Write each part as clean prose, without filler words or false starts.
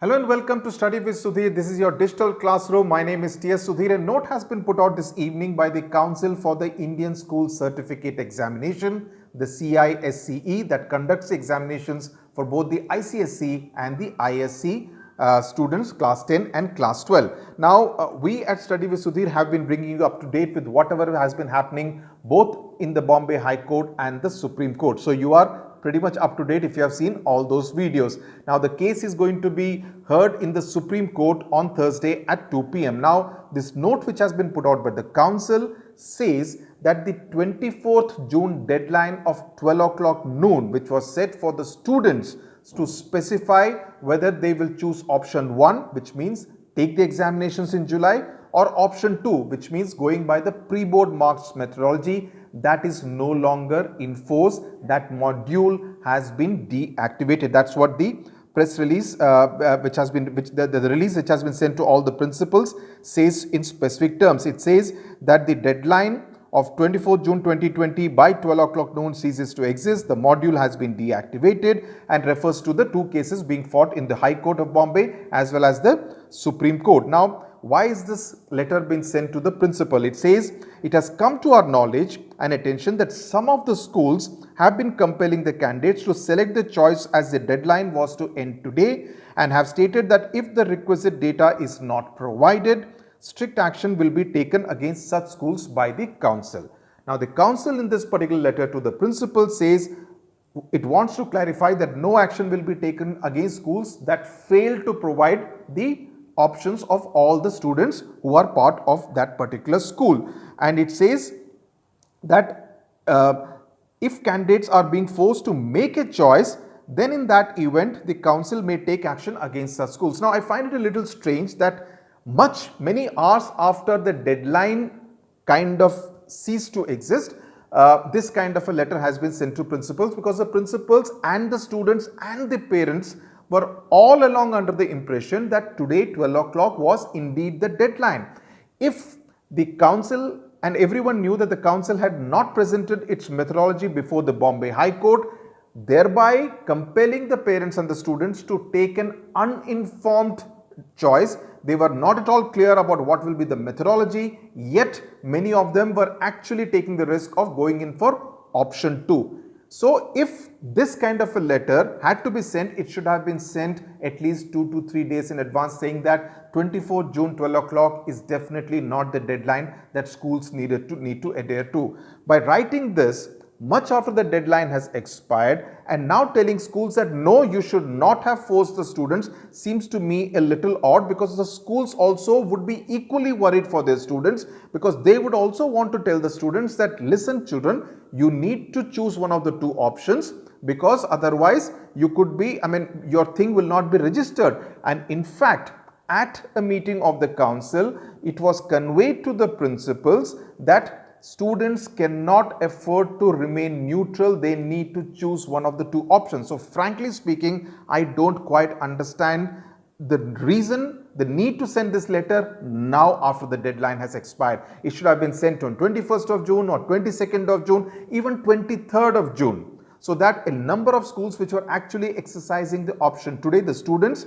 Hello and welcome to Study with Sudhir. This is your digital classroom. My name is T.S. Sudhir. A note has been put out this evening by the Council for the Indian School Certificate Examination, the CISCE, that conducts examinations for both the ICSE and the ISC students, class 10 and class 12. Now, we at Study with Sudhir have been bringing you up to date with whatever has been happening both in the Bombay High Court and the Supreme Court. So, you are pretty much up to date if you have seen all those videos. Now the case is going to be heard in the Supreme Court on Thursday at 2 p.m. Now this note which has been put out by the council says that the 24th June deadline of 12 o'clock noon, which was set for the students to specify whether they will choose option 1, which means take the examinations in July, or option 2, which means going by the pre-board marks methodology, that is no longer in force. That module has been deactivated. That's what the press release the release which has been sent to all the principals says in specific terms. It says that the deadline of 24th June 2020 by 12 o'clock noon ceases to exist. The module has been deactivated and refers to the two cases being fought in the High Court of Bombay as well as the Supreme Court. Now, why is this letter been sent to the principal? It says it has come to our knowledge and attention that some of the schools have been compelling the candidates to select the choice as the deadline was to end today, and have stated that if the requisite data is not provided, strict action will be taken against such schools by the council. Now the council in this particular letter to the principal says it wants to clarify that no action will be taken against schools that fail to provide the options of all the students who are part of that particular school. And it says that if candidates are being forced to make a choice, then in that event the council may take action against such schools. Now I find it a little strange that many hours after the deadline kind of ceased to exist, this kind of a letter has been sent to principals, because the principals and the students and the parents were all along under the impression that today 12 o'clock was indeed the deadline. If the council, and everyone knew that the council had not presented its methodology before the Bombay High Court, thereby compelling the parents and the students to take an uninformed choice. They were not at all clear about what will be the methodology, yet many of them were actually taking the risk of going in for option 2. So if this kind of a letter had to be sent, it should have been sent at least 2 to 3 days in advance, saying that 24th June 12 o'clock is definitely not the deadline that schools need to adhere to. By writing this much after the deadline has expired and now telling schools that no, you should not have forced the students, seems to me a little odd, because the schools also would be equally worried for their students, because they would also want to tell the students that listen children, you need to choose one of the two options, because otherwise you could be, your thing will not be registered. And in fact, at a meeting of the council, it was conveyed to the principals that students cannot afford to remain neutral. They need to choose one of the two options. So frankly speaking, I don't quite understand the reason, the need to send this letter now after the deadline has expired. It should have been sent on 21st of June or 22nd of June, even 23rd of June. So that a number of schools which were actually exercising the option today, the students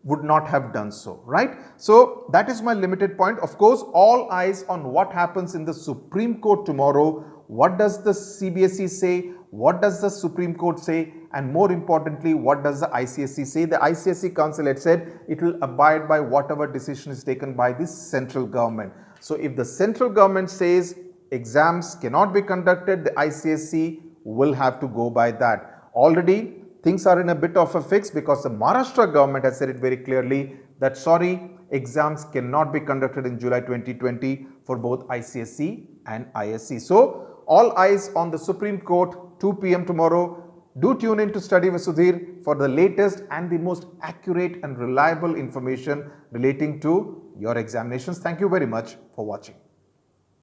would not have done so, right? So that is my limited point. Of course, all eyes on what happens in the Supreme Court tomorrow. What does the CBSE say? What does the Supreme Court say? And more importantly, what does the ICSE say? The ICSE Council had said it will abide by whatever decision is taken by the central government. So if the central government says exams cannot be conducted, the ICSE will have to go by that. Already things are in a bit of a fix, because the Maharashtra government has said it very clearly that sorry, exams cannot be conducted in July 2020 for both ICSE and ISC. So all eyes on the Supreme Court, 2 p.m. tomorrow. Do tune in to Study with Sudhir for the latest and the most accurate and reliable information relating to your examinations. Thank you very much for watching.